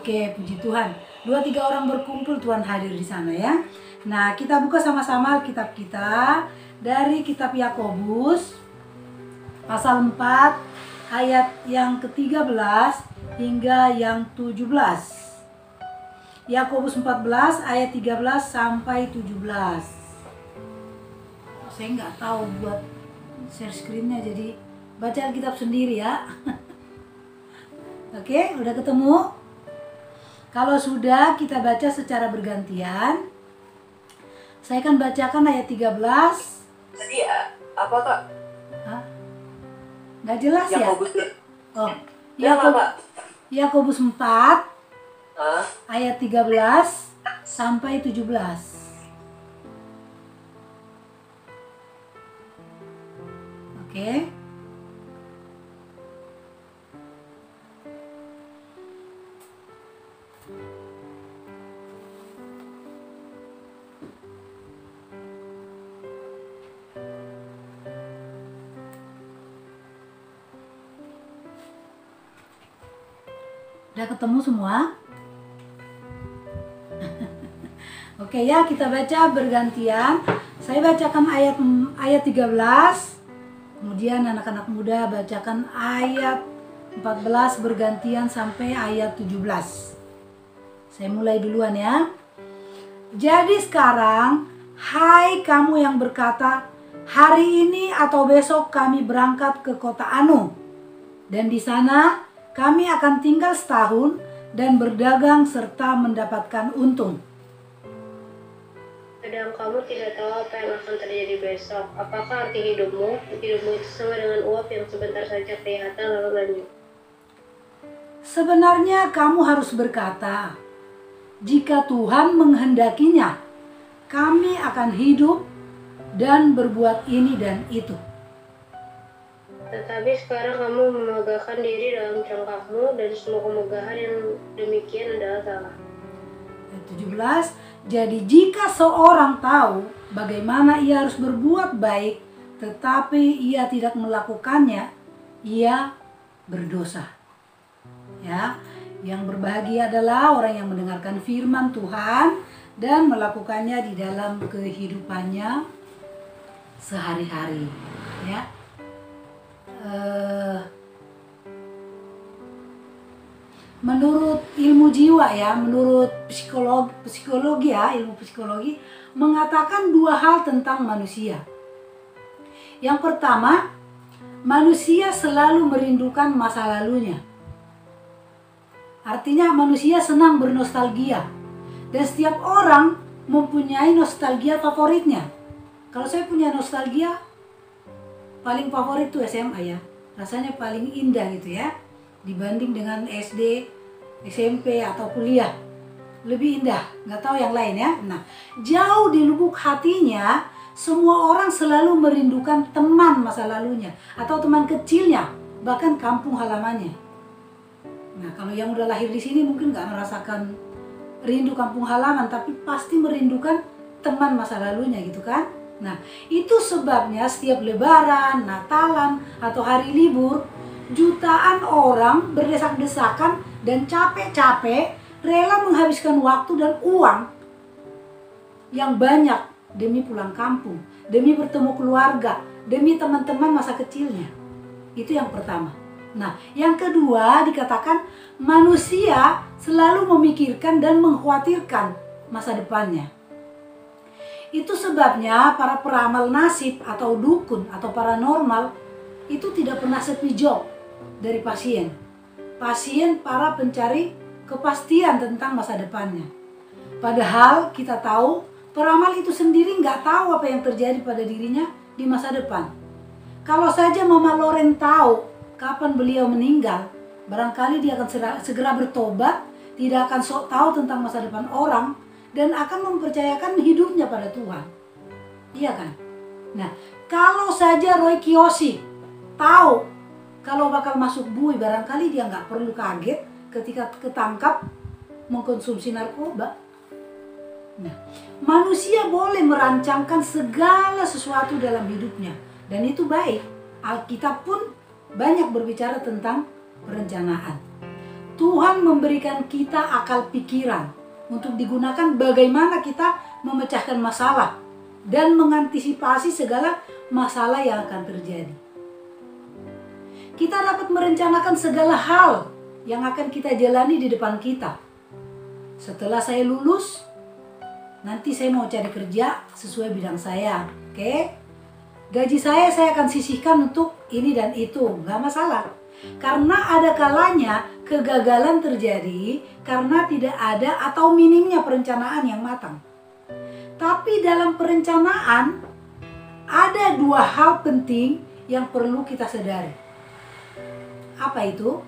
Oke, puji Tuhan. 2-3 orang berkumpul, Tuhan hadir di sana ya. Nah, kita buka sama-sama kitab kita dari kitab Yakobus pasal 4 ayat yang ke-13 hingga yang 17. Yakobus 14 ayat 13 sampai 17. Saya nggak tahu buat share screen-nya, jadi baca Alkitab sendiri ya. Oke, udah ketemu? Kalau sudah, kita baca secara bergantian. Saya akan bacakan ayat 13. Tadi apa Kak? Hah? Nggak jelas ya? Yakobus. Oh, Yakobus. Yakobus 4 ayat 13 sampai 17. Oke. Udah ketemu semua? Oke ya, kita baca bergantian. Saya bacakan ayat 13. Kemudian anak-anak muda bacakan ayat 14 bergantian sampai ayat 17. Saya mulai duluan ya. Jadi sekarang, hai kamu yang berkata, hari ini atau besok kami berangkat ke kota Anu. Dan di sana kami akan tinggal setahun dan berdagang serta mendapatkan untung. Sedang kamu tidak tahu apa yang akan terjadi besok. Apakah arti hidupmu? Hidupmu itu sama dengan uap yang sebentar saja kelihatan lalu lanjut. Sebenarnya kamu harus berkata, jika Tuhan menghendakinya, kami akan hidup dan berbuat ini dan itu. Tetapi sekarang kamu memegahkan diri dalam cangkakmu dan semua kemegahan yang demikian adalah salah. Ayat 17. Jadi jika seorang tahu bagaimana ia harus berbuat baik, tetapi ia tidak melakukannya, ia berdosa. Ya, yang berbahagia adalah orang yang mendengarkan firman Tuhan dan melakukannya di dalam kehidupannya sehari-hari. Ya. Menurut ilmu jiwa ya, menurut psikologi ya, ilmu psikologi mengatakan 2 hal tentang manusia. Yang pertama, manusia selalu merindukan masa lalunya. Artinya manusia senang bernostalgia. Dan setiap orang mempunyai nostalgia favoritnya. Kalau saya punya nostalgia, paling favorit tuh SMA ya. Rasanya paling indah gitu ya. Dibanding dengan SD, SMP atau kuliah. Lebih indah, nggak tahu yang lain ya. Nah, jauh di lubuk hatinya, semua orang selalu merindukan teman masa lalunya. Atau teman kecilnya, bahkan kampung halamannya. Nah, kalau yang udah lahir di sini mungkin nggak merasakan rindu kampung halaman, tapi pasti merindukan teman masa lalunya gitu kan. Nah, itu sebabnya setiap lebaran, natalan, atau hari libur, jutaan orang berdesak-desakan dan capek-capek rela menghabiskan waktu dan uang yang banyak demi pulang kampung, demi bertemu keluarga, demi teman-teman masa kecilnya. Itu yang pertama. Nah, yang kedua dikatakan manusia selalu memikirkan dan mengkhawatirkan masa depannya. Itu sebabnya para peramal nasib atau dukun atau paranormal itu tidak pernah sepi job dari pasien. Pasien para pencari kepastian tentang masa depannya. Padahal kita tahu peramal itu sendiri nggak tahu apa yang terjadi pada dirinya di masa depan. Kalau saja Mama Loren tahu kapan beliau meninggal, barangkali dia akan segera bertobat, tidak akan sok tahu tentang masa depan orang, dan akan mempercayakan hidupnya pada Tuhan. Iya kan? Nah, kalau saja Roy Kiyoshi tahu kalau bakal masuk bui, barangkali dia nggak perlu kaget ketika ketangkap mengkonsumsi narkoba. Nah, manusia boleh merancangkan segala sesuatu dalam hidupnya, dan itu baik. Alkitab pun banyak berbicara tentang perencanaan. Tuhan memberikan kita akal pikiran untuk digunakan bagaimana kita memecahkan masalah dan mengantisipasi segala masalah yang akan terjadi. Kita dapat merencanakan segala hal yang akan kita jalani di depan kita. Setelah saya lulus, nanti saya mau cari kerja sesuai bidang saya, oke? Gaji saya akan sisihkan untuk ini dan itu, nggak masalah. Karena ada kalanya kegagalan terjadi karena tidak ada atau minimnya perencanaan yang matang. Tapi dalam perencanaan ada dua hal penting yang perlu kita sadari. Apa itu?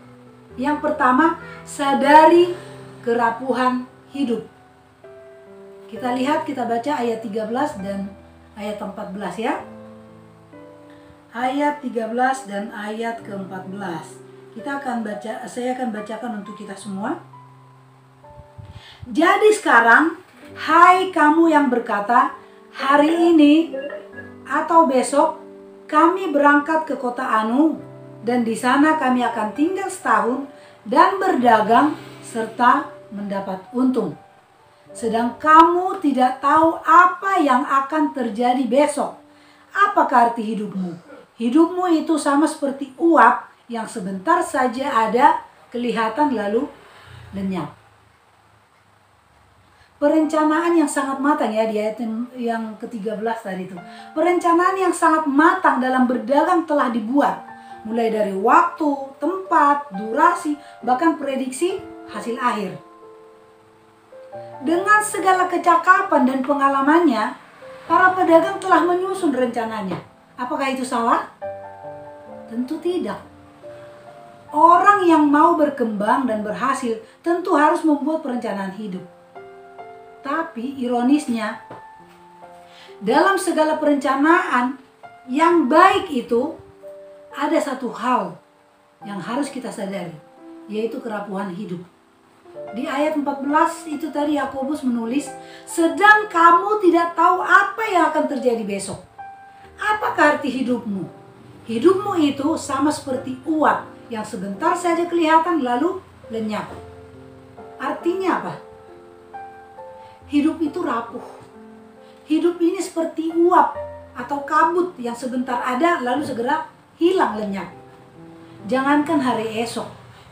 Yang pertama, sadari kerapuhan hidup. Kita lihat, kita baca ayat 13 dan ayat 14 ya. Ayat 13 dan ayat ke-14. Saya akan bacakan untuk kita semua. Jadi sekarang, hai kamu yang berkata, hari ini atau besok kami berangkat ke kota Anu, dan di sana kami akan tinggal setahun dan berdagang serta mendapat untung. Sedang kamu tidak tahu apa yang akan terjadi besok. Apakah arti hidupmu? Hidupmu itu sama seperti uap yang sebentar saja ada, kelihatan lalu lenyap. Perencanaan yang sangat matang ya, di ayat yang ke-13 tadi itu. Perencanaan yang sangat matang dalam berdagang telah dibuat. Mulai dari waktu, tempat, durasi, bahkan prediksi hasil akhir. Dengan segala kecakapan dan pengalamannya, para pedagang telah menyusun rencananya. Apakah itu salah? Tentu tidak. Orang yang mau berkembang dan berhasil tentu harus membuat perencanaan hidup. Tapi ironisnya, dalam segala perencanaan yang baik itu, ada satu hal yang harus kita sadari, yaitu kerapuhan hidup. Di ayat 14 itu tadi Yakobus menulis, sedang kamu tidak tahu apa yang akan terjadi besok. Apakah arti hidupmu? Hidupmu itu sama seperti uap yang sebentar saja kelihatan lalu lenyap. Artinya apa? Hidup itu rapuh. Hidup ini seperti uap atau kabut yang sebentar ada lalu segera hilang lenyap. Jangankan hari esok,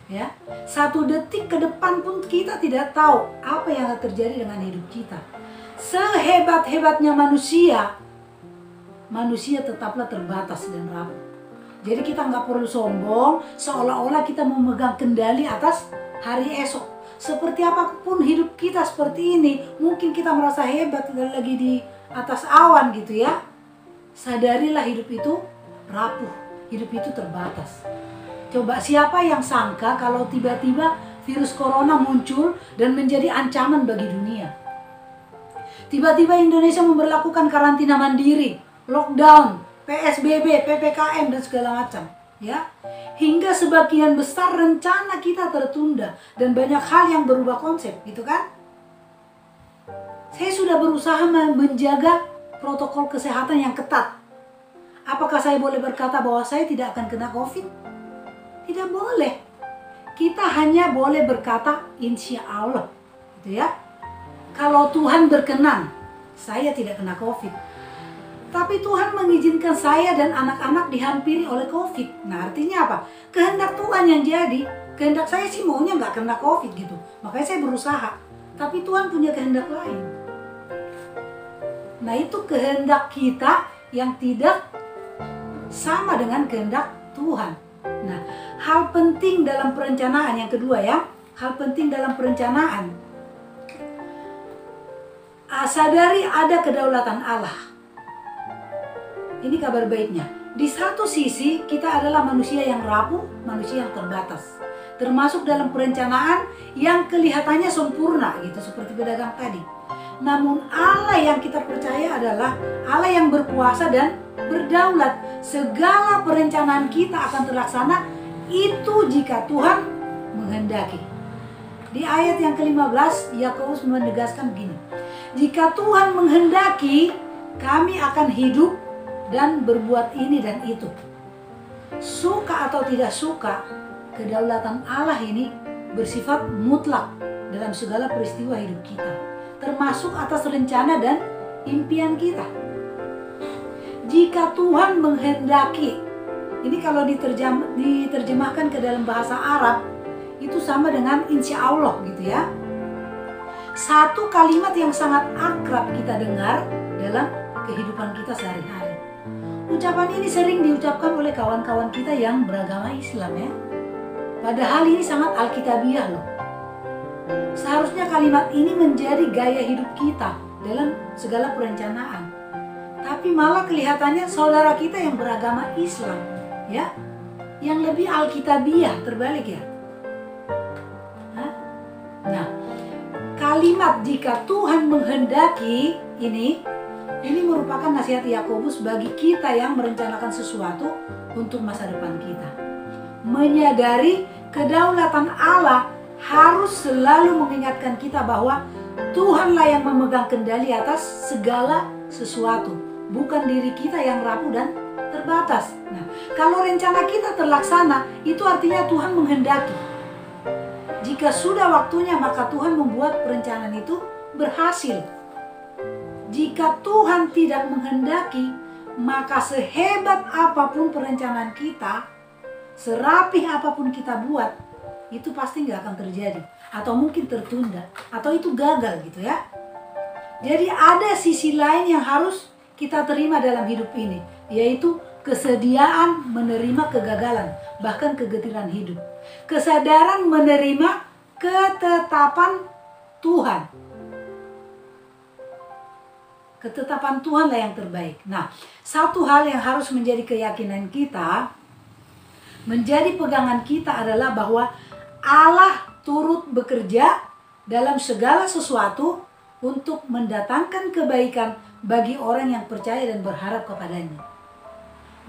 ya, 1 detik ke depan pun kita tidak tahu apa yang akan terjadi dengan hidup kita. Sehebat-hebatnya manusia tetaplah terbatas dan rapuh. Jadi kita nggak perlu sombong seolah-olah kita memegang kendali atas hari esok. Seperti apapun hidup kita seperti ini, mungkin kita merasa hebat lagi di atas awan gitu ya. Sadarilah hidup itu rapuh, hidup itu terbatas. Coba siapa yang sangka kalau tiba-tiba virus corona muncul dan menjadi ancaman bagi dunia. Tiba-tiba Indonesia memberlakukan karantina mandiri, lockdown, PSBB, PPKM dan segala macam, ya. Hingga sebagian besar rencana kita tertunda dan banyak hal yang berubah konsep, gitu kan? Saya sudah berusaha menjaga protokol kesehatan yang ketat. Apakah saya boleh berkata bahwa saya tidak akan kena COVID? Tidak boleh. Kita hanya boleh berkata insya Allah, gitu ya. Kalau Tuhan berkenan, saya tidak kena COVID. Tapi Tuhan mengizinkan saya dan anak-anak dihampiri oleh COVID. Nah artinya apa? Kehendak Tuhan yang jadi. Kehendak saya sih maunya nggak kena COVID gitu. Makanya saya berusaha. Tapi Tuhan punya kehendak lain. Nah itu kehendak kita yang tidak sama dengan kehendak Tuhan. Nah hal penting dalam perencanaan yang kedua ya. Hal penting dalam perencanaan. Sadari ada kedaulatan Allah. Ini kabar baiknya. Di satu sisi kita adalah manusia yang rapuh, manusia yang terbatas. Termasuk dalam perencanaan yang kelihatannya sempurna gitu seperti pedagang tadi. Namun Allah yang kita percaya adalah Allah yang berkuasa dan berdaulat. Segala perencanaan kita akan terlaksana itu jika Tuhan menghendaki. Di ayat yang ke-15 Yakobus menegaskan begini. Jika Tuhan menghendaki, kami akan hidup dan berbuat ini dan itu. Suka atau tidak suka, kedaulatan Allah ini bersifat mutlak dalam segala peristiwa hidup kita, termasuk atas rencana dan impian kita. Jika Tuhan menghendaki, ini kalau diterjemahkan ke dalam bahasa Arab, itu sama dengan insya Allah gitu ya. Satu kalimat yang sangat akrab kita dengar dalam kehidupan kita sehari-hari. Ucapan ini sering diucapkan oleh kawan-kawan kita yang beragama Islam ya. Padahal ini sangat alkitabiah loh. Seharusnya kalimat ini menjadi gaya hidup kita dalam segala perencanaan. Tapi malah kelihatannya saudara kita yang beragama Islam ya, yang lebih alkitabiah, terbalik ya. Nah, kalimat jika Tuhan menghendaki ini merupakan nasihat Yakobus bagi kita yang merencanakan sesuatu untuk masa depan kita. Menyadari kedaulatan Allah harus selalu mengingatkan kita bahwa Tuhanlah yang memegang kendali atas segala sesuatu, bukan diri kita yang rapuh dan terbatas. Nah, kalau rencana kita terlaksana, itu artinya Tuhan menghendaki. Jika sudah waktunya, maka Tuhan membuat perencanaan itu berhasil. Jika Tuhan tidak menghendaki, maka sehebat apapun perencanaan kita, serapih apapun kita buat, itu pasti nggak akan terjadi. Atau mungkin tertunda, atau itu gagal gitu ya. Jadi ada sisi lain yang harus kita terima dalam hidup ini, yaitu kesediaan menerima kegagalan, bahkan kegetiran hidup. Kesadaran menerima ketetapan Tuhan. Ketetapan Tuhanlah yang terbaik. Nah, satu hal yang harus menjadi keyakinan kita, menjadi pegangan kita adalah bahwa Allah turut bekerja dalam segala sesuatu untuk mendatangkan kebaikan bagi orang yang percaya dan berharap kepadanya.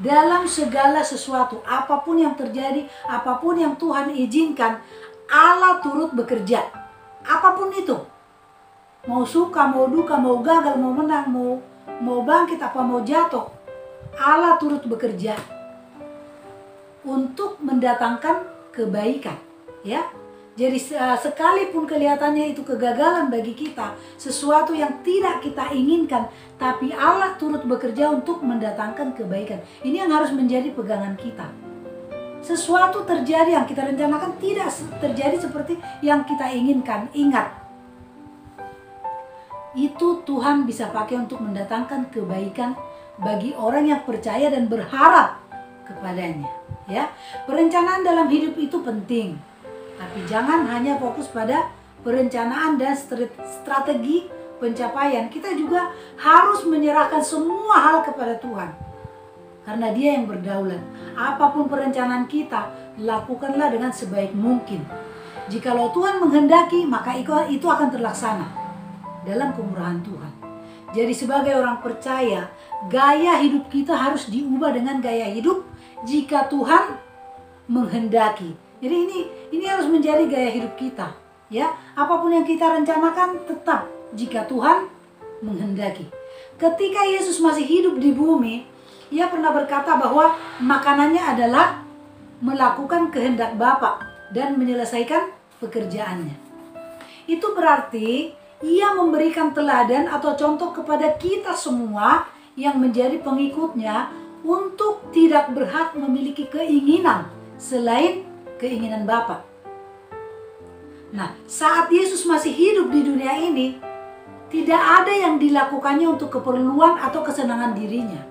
Dalam segala sesuatu, apapun yang terjadi, apapun yang Tuhan izinkan, Allah turut bekerja. Apapun itu. Mau suka, mau duka, mau gagal, mau menang, mau bangkit, apa mau jatuh, Allah turut bekerja untuk mendatangkan kebaikan, ya. Jadi sekalipun kelihatannya itu kegagalan bagi kita, sesuatu yang tidak kita inginkan, tapi Allah turut bekerja untuk mendatangkan kebaikan. Ini yang harus menjadi pegangan kita. Sesuatu terjadi yang kita rencanakan tidak terjadi seperti yang kita inginkan. Ingat, itu Tuhan bisa pakai untuk mendatangkan kebaikan bagi orang yang percaya dan berharap kepadanya. Ya, perencanaan dalam hidup itu penting, tapi jangan hanya fokus pada perencanaan dan strategi pencapaian. Kita juga harus menyerahkan semua hal kepada Tuhan, karena Dia yang berdaulat. Apapun perencanaan kita, lakukanlah dengan sebaik mungkin. Jikalau Tuhan menghendaki, maka itu akan terlaksana dalam kemurahan Tuhan. Jadi sebagai orang percaya, gaya hidup kita harus diubah dengan gaya hidup jika Tuhan menghendaki. Jadi ini harus menjadi gaya hidup kita, ya. Apapun yang kita rencanakan tetap jika Tuhan menghendaki. Ketika Yesus masih hidup di bumi, Ia pernah berkata bahwa makanannya adalah melakukan kehendak Bapa dan menyelesaikan pekerjaannya. Itu berarti Ia memberikan teladan atau contoh kepada kita semua yang menjadi pengikutnya untuk tidak berhak memiliki keinginan selain keinginan Bapa. Nah, saat Yesus masih hidup di dunia ini, tidak ada yang dilakukannya untuk keperluan atau kesenangan dirinya.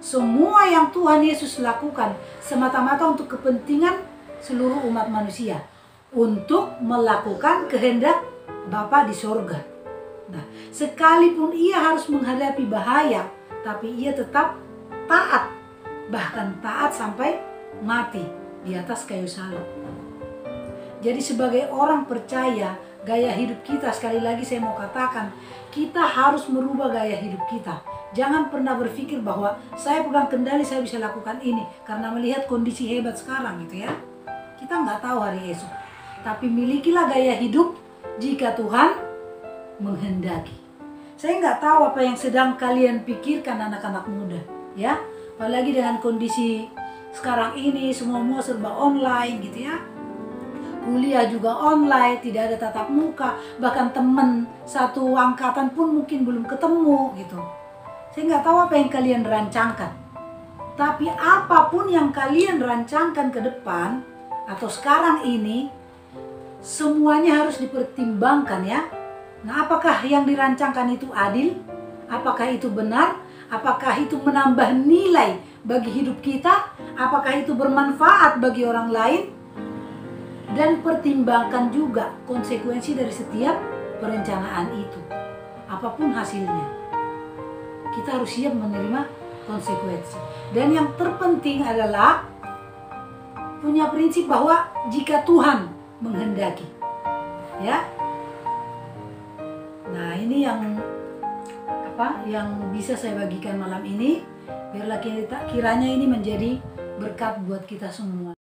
Semua yang Tuhan Yesus lakukan semata-mata untuk kepentingan seluruh umat manusia, untuk melakukan kehendak Bapa di sorga. Nah, sekalipun Ia harus menghadapi bahaya, tapi Ia tetap taat, bahkan taat sampai mati di atas kayu salib. Jadi sebagai orang percaya, gaya hidup kita, sekali lagi saya mau katakan, kita harus merubah gaya hidup kita. Jangan pernah berpikir bahwa saya pegang kendali, saya bisa lakukan ini karena melihat kondisi hebat sekarang gitu ya. Kita nggak tahu hari esok. Tapi milikilah gaya hidup jika Tuhan menghendaki. Saya nggak tahu apa yang sedang kalian pikirkan anak-anak muda, ya. Apalagi dengan kondisi sekarang ini semua serba online gitu ya. kuliah juga online, tidak ada tatap muka, bahkan teman satu angkatan pun mungkin belum ketemu gitu. Saya nggak tahu apa yang kalian rancangkan. Tapi apapun yang kalian rancangkan ke depan atau sekarang ini, semuanya harus dipertimbangkan ya. Nah, apakah yang dirancangkan itu adil? Apakah itu benar? Apakah itu menambah nilai bagi hidup kita? Apakah itu bermanfaat bagi orang lain? Dan pertimbangkan juga konsekuensi dari setiap perencanaan itu. Apapun hasilnya, kita harus siap menerima konsekuensi. Dan yang terpenting adalah punya prinsip bahwa jika Tuhan menghendaki, ya. Nah, ini yang bisa saya bagikan malam ini. Biarlah kiranya ini menjadi berkat buat kita semua.